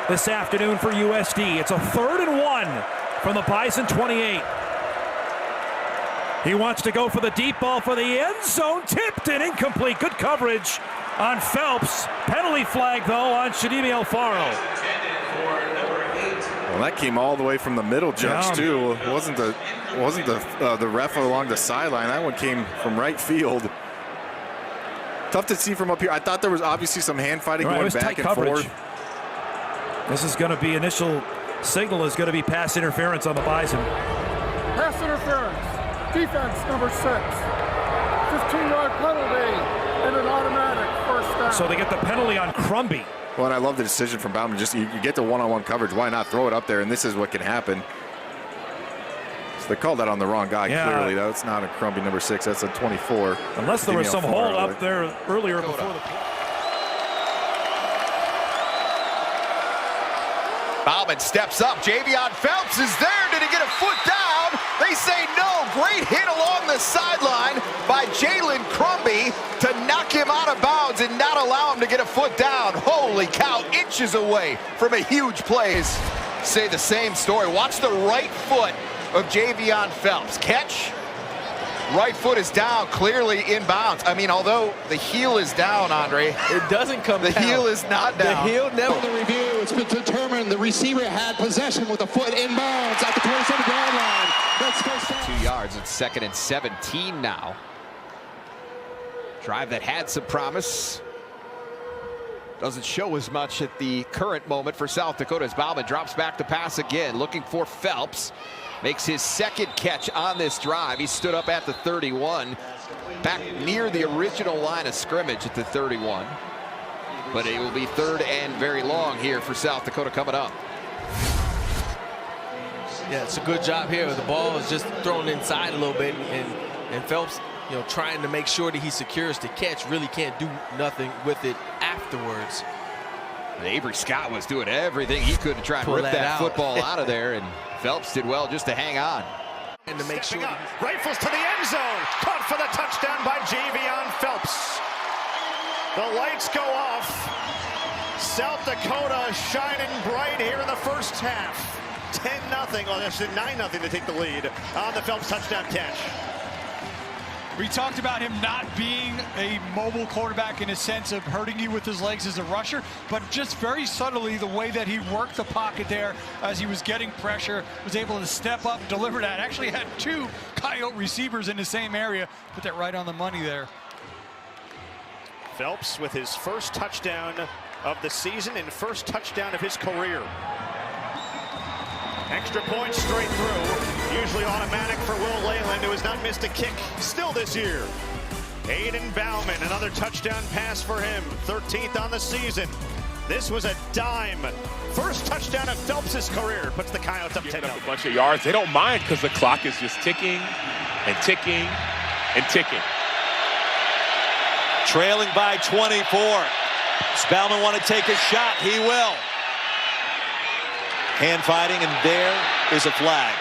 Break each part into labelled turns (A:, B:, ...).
A: this afternoon for USD. It's a 3rd and 1 from the Bison 28. He wants to go for the deep ball for the end zone. Tipped and incomplete. Good coverage on Phelps. Penalty flag, though, on Shadimi Alfaro.
B: Well, that came all the way from the middle, Judge, too. It wasn't the ref along the sideline. That one came from right field. Tough to see from up here. I thought there was obviously some hand fighting going back and forth.
A: This is going to be initial signal is going to be pass interference on the Bison.
C: Pass interference. Defense number 6. 15-yard penalty and an automatic first down.
A: So they get the penalty on Crumby.
B: Well, and I love the decision from Bauman. Just you get the one-on-one coverage. Why not throw it up there? And this is what can happen. So they called that on the wrong guy, clearly. That's not a Crumby number 6. That's a 24.
A: Unless there was some hold up there earlier before the play.
D: Bauman steps up. Javion Phelps is there. Did he get a foot down? They say no. Great hit along the sideline by Jalen Crumby to knock him out of bounds and not allow him to get a foot down. Holy cow, inches away from a huge play. Say the same story. Watch the right foot of Javion Phelps. Catch. Right foot is down, clearly inbounds. I mean, although the heel is down, Andre,
E: it doesn't come down.
D: The heel is not down.
E: The heel never.
F: The review, it's been determined the receiver had possession with a foot inbounds at the 27-yard line. That's first down.
D: 2 yards. It's 2nd and 17 now. Drive that had some promise. Doesn't show as much at the current moment for South Dakota as Bauman drops back to pass again, looking for Phelps. Makes his 2nd catch on this drive. He stood up at the 31, back near the original line of scrimmage at the 31. But it will be 3rd and very long here for South Dakota coming up.
E: Yeah, it's a good job here. The ball is just thrown inside a little bit, and Phelps, trying to make sure that he secures the catch, really can't do nothing with it afterwards.
D: Avery Scott was doing everything he could to try and rip that football out of there, and Phelps did well just to hang on.
E: And to make sure
G: rifles to the end zone, caught for the touchdown by Javion Phelps. The lights go off. South Dakota shining bright here in the first half. 10-0, well, that's 9-0 to take the lead on the Phelps touchdown catch.
H: We talked about him not being a mobile quarterback in a sense of hurting you with his legs as a rusher, but just very subtly the way that he worked the pocket there as he was getting pressure, was able to step up, deliver that. Actually had 2 Coyote receivers in the same area. Put that right on the money there.
G: Phelps with his first touchdown of the season and first touchdown of his career. Extra point straight through. Usually automatic for Will Leyland, who has not missed a kick still this year. Aiden Bauman, another touchdown pass for him. 13th on the season. This was a dime. First touchdown of Phelps' career. Puts the Coyotes up 10-0.
I: A bunch of yards. They don't mind because the clock is just ticking and ticking and ticking.
J: Trailing by 24. Does Bauman want to take a shot? He will. Hand fighting, and there is a flag.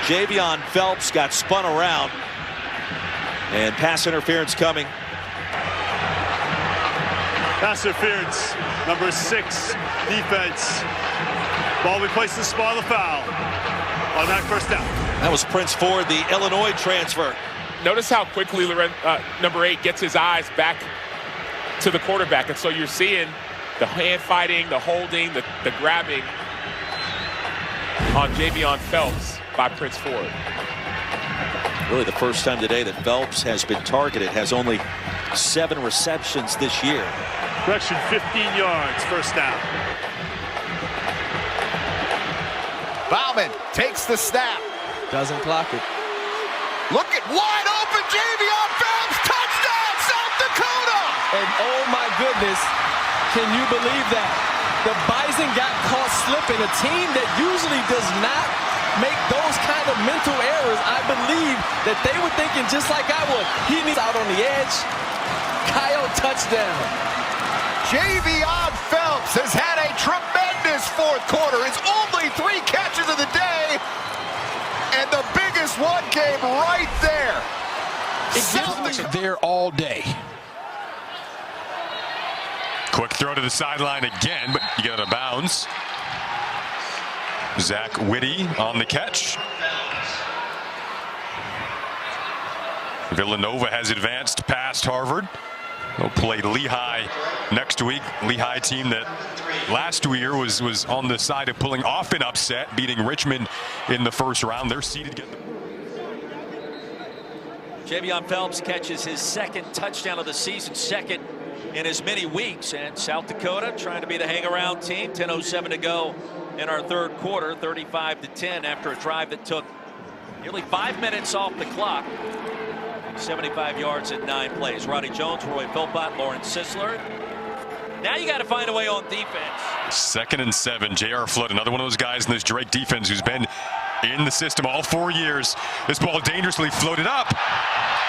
J: Javion Phelps got spun around, and pass interference coming.
K: Pass interference, number 6, defense. Ball we place in the spot of the foul. Automatic first down.
J: That was Prince Ford, the Illinois transfer.
I: Notice how quickly number 8 gets his eyes back to the quarterback, and so you're seeing the hand fighting, the holding, the grabbing on Javion Phelps by Prince Ford.
J: Really the first time today that Phelps has been targeted, has only 7 receptions this year.
K: Correction, 15 yards, first down.
D: Bauman takes the snap.
E: Doesn't clock it.
D: Look at wide open Javion Phelps, touchdown South Dakota!
E: And oh my goodness, can you believe that? The Bison got caught slipping. A team that usually does not make those kind of mental errors. I believe that they were thinking just like I would. He needs out on the edge. Coyote touchdown.
D: Javion Phelps has had a tremendous 4th quarter. It's only 3 catches of the day, and the biggest one came right there.
F: It gives them there all day.
L: Quick Throw to the sideline again, but you get out of bounds. Zach Whitty on the catch. Villanova has advanced past Harvard. They'll play Lehigh next week. Lehigh team that last year was on the side of pulling off an upset, beating Richmond in the first round. They're seeded again.
J: Javion Phelps catches his second touchdown of the season, second in as many weeks. And South Dakota trying to be the hang-around team. 10:07 to go in our third quarter, 35-10 after a drive that took nearly 5 minutes off the clock. 75 yards in 9 plays. Roddy Jones, Roy Philpott, Lawrence Sisler. Now you got to find a way on defense.
L: 2nd and 7. J.R. Flood, another one of those guys in this Drake defense who's been in the system all 4 years. This ball dangerously floated up.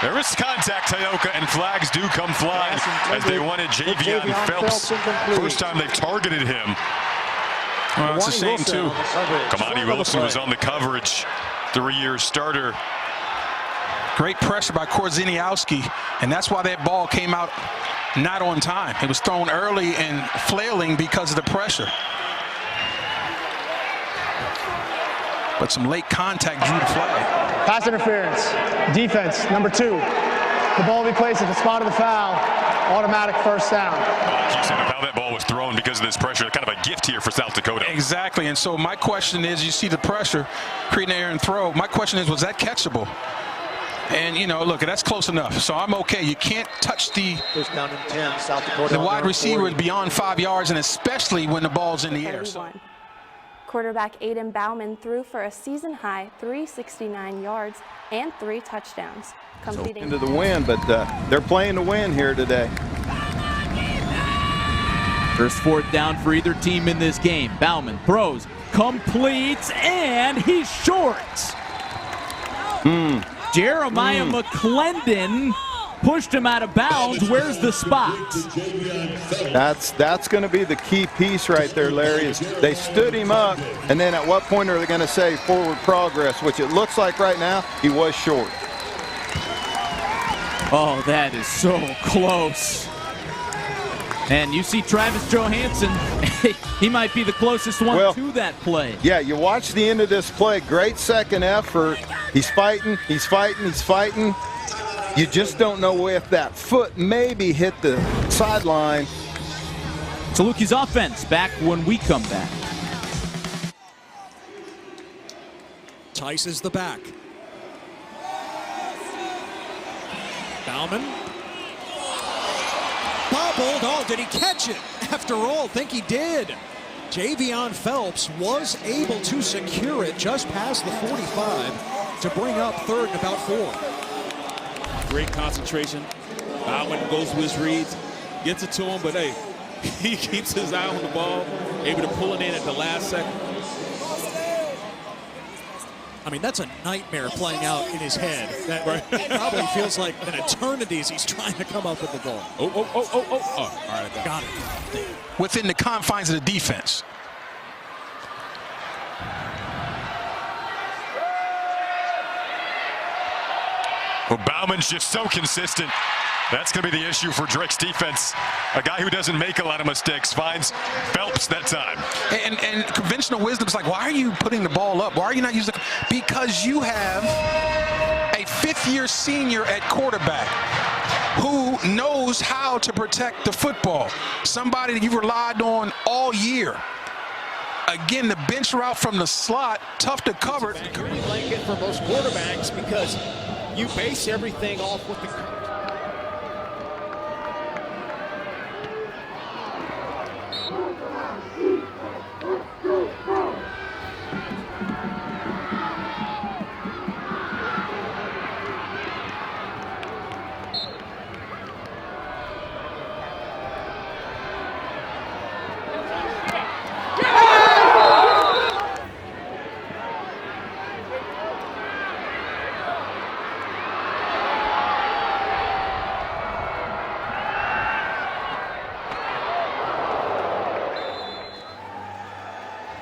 L: There is contact, Tioka, and flags do come flying as they wanted Javion Phelps. First time they've targeted him.
A: Well, it's a shame, too.
L: Kamani Wilson was on the coverage. 3-year starter.
M: Great pressure by Korzeniowski, and that's why that ball came out not on time. It was thrown early and flailing because of the pressure. But some late contact drew the flag.
N: Pass interference. Defense, number 2. The ball will be placed at the spot of the foul. Automatic first down.
L: How that ball was thrown because of this pressure. Kind of a gift here for South Dakota.
M: Exactly, and so my question is, you see the pressure, creating an errant throw. My question is, was that catchable? And, you know, look, that's close enough. So I'm okay. You can't touch the
O: first down and 10, South Dakota.
M: The wide receiver is beyond 5 yards, and especially when the ball's in the air. So.
P: Quarterback Aiden Bauman threw for a season-high 369 yards and 3 touchdowns, completing
Q: into the win, but they're playing to win here today.
R: First 4th down for either team in this game. Bauman throws, completes, and he's short. Jeremiah McClendon pushed him out of bounds. Where's the spot?
Q: That's going to be the key piece right there, Larry, is they stood him up, and then at what point are they going to say forward progress, which it looks like right now he was short.
R: Oh, that is so close. And you see Travis Johansson, he might be the closest one to that play.
Q: Yeah, you watch the end of this play, great second effort. He's fighting, he's fighting, he's fighting. You just don't know if that foot maybe hit the sideline.
R: Salukis offense back when we come back.
S: Tice is the back. Bauman. Bobbled. Oh, did he catch it? After all, think he did. Javion Phelps was able to secure it just past the 45 to bring up 3rd and about 4.
A: Great concentration. Bauman goes with his reads, gets it to him, but hey, he keeps his eye on the ball, able to pull it in at the last second.
S: I mean, that's a nightmare playing out in his head. That probably feels like an eternity as he's trying to come up with the goal.
A: Oh, all right, I
S: got it.
M: Within the confines of the defense.
L: Well, Bauman's just so consistent. That's going to be the issue for Drake's defense. A guy who doesn't make a lot of mistakes finds Phelps that time.
M: And conventional wisdom is like, why are you putting the ball up? Why are you not using because you have a 5th-year senior at quarterback who knows how to protect the football. Somebody that you've relied on all year. Again, the bench route from the slot, tough to cover.
T: Security blanket for most quarterbacks because you base everything off with the...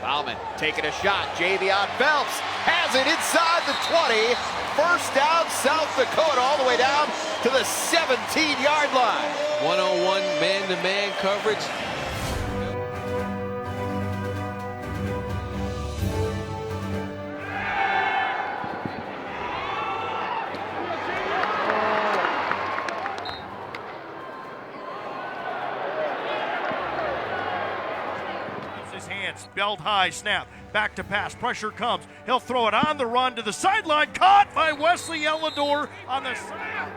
D: Bauman taking a shot. Javion Phelps has it inside the 20. First down, South Dakota, all the way down to the 17-yard line.
E: 1-on-1 man-to-man coverage.
U: Hansen. Belt high, snap, back to pass, pressure comes. He'll throw it on the run to the sideline, caught by Wesley Ellador on the side.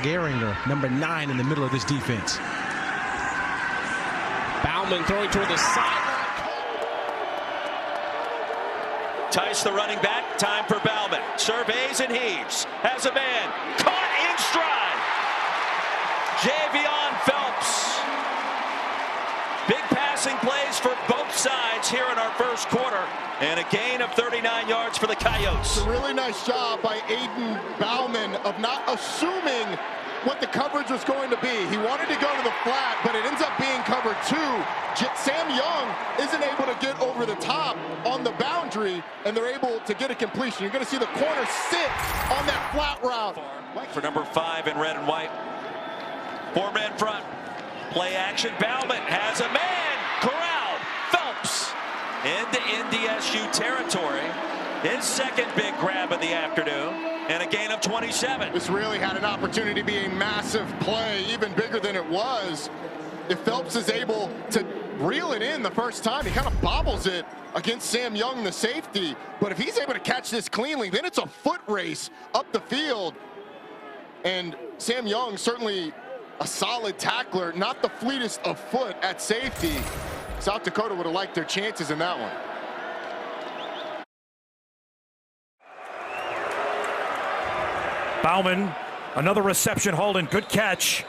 V: Gehringer, number 9 in the middle of this defense.
T: Bauman throwing toward the side.
J: Tice the running back. Time for Bauman. Surveys and heaves. Has a man. Caught in stride. Javion Phelps. Big passing plays for both sides here in our first quarter. And a gain of 39 yards for the Coyotes.
C: It's a really nice job by Aiden Bauman of not assuming what the coverage was going to be. He wanted to go to the flat, but it ends up being cover 2. Sam Young isn't able to get over the top on the boundary, and they're able to get a completion. You're going to see the corner sit on that flat route.
J: For number 5 in red and white. 4-man front. Play action. Bauman has a man. Corralled. Phelps into NDSU territory. His second big grab of the afternoon, and a gain of 27.
C: This really had an opportunity to be a massive play, even bigger than it was. If Phelps is able to reel it in the first time, he kind of bobbles it against Sam Young, the safety. But if he's able to catch this cleanly, then it's a foot race up the field. And Sam Young, certainly a solid tackler, not the fleetest of foot at safety. South Dakota would have liked their chances in that one.
A: Bauman, another reception, Holden, good catch.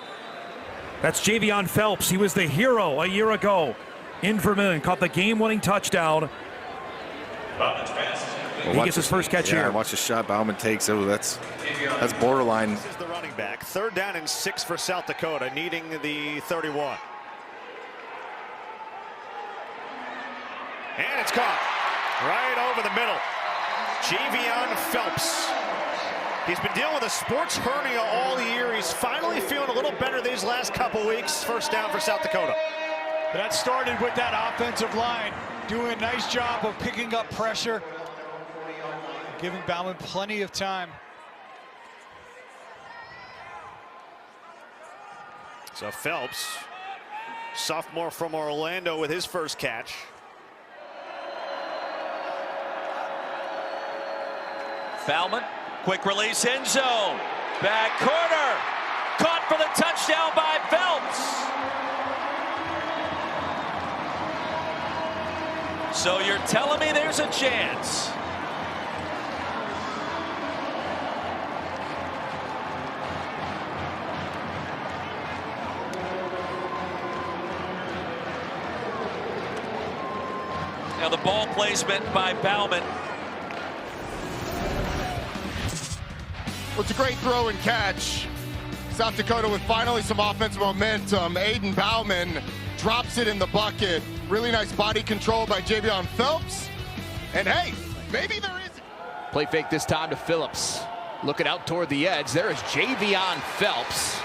A: That's Javion Phelps. He was the hero a year ago in Vermillion, caught the game-winning touchdown. He gets his first catch here.
B: Watch the shot Bauman takes. Oh, that's borderline.
G: This is the running back. 3rd down and 6 for South Dakota, needing the 31. And it's caught right over the middle. Javion Phelps. He's been dealing with a sports hernia all year. He's finally feeling a little better these last couple weeks. First down for South Dakota.
H: That started with that offensive line doing a nice job of picking up pressure, giving Bauman plenty of time.
G: So Phelps, sophomore from Orlando, with his first catch.
J: Bauman, quick release, end zone. Back corner. Caught for the touchdown by Phelps. So you're telling me there's a chance? Now the ball placement by Bauman.
C: Well, it's a great throw and catch. South Dakota with finally some offensive momentum. Aiden Bauman drops it in the bucket. Really nice body control by Javion Phelps. And hey, maybe there is.
W: Play fake this time to Phillips. Looking out toward the edge. There is Javion Phelps,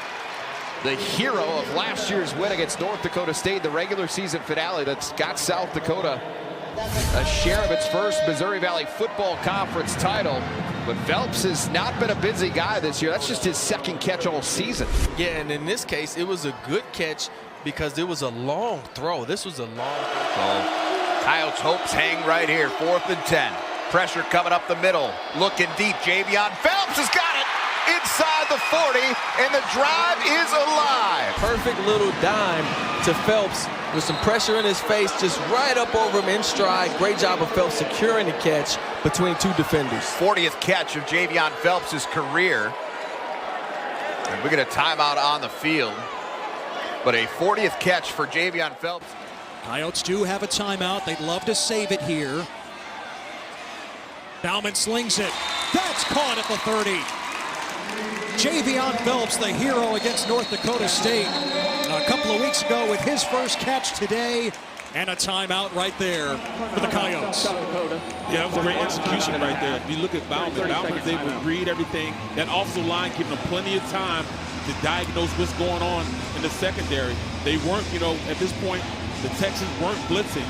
W: the hero of last year's win against North Dakota State, the regular season finale that's got South Dakota a share of its first Missouri Valley Football Conference title. But Phelps has not been a busy guy this year. That's just his second catch all season.
E: Yeah, and in this case, it was a good catch because it was a long throw. This was a long throw.
D: Coyotes hopes hang right here. 4th and 10. Pressure coming up the middle. Looking deep. Javion Phelps has got it inside the 40, and the drive is alive.
E: Perfect little dime to Phelps with some pressure in his face, just right up over him in stride. Great job of Phelps securing the catch between 2 defenders.
D: 40th catch of Javion Phelps' career. And we get a timeout on the field. But a 40th catch for Javion Phelps.
S: Coyotes do have a timeout. They'd love to save it here. Bauman slings it. That's caught at the 30. Javion Phelps, the hero against North Dakota State. A couple of weeks ago with his first catch today. And a timeout right there for the Coyotes.
F: Yeah, that was great execution right there. If you look at Bauman, Bauman is able to read everything. That offensive line giving them plenty of time to diagnose what's going on in the secondary. They weren't, at this point, the Texans weren't blitzing.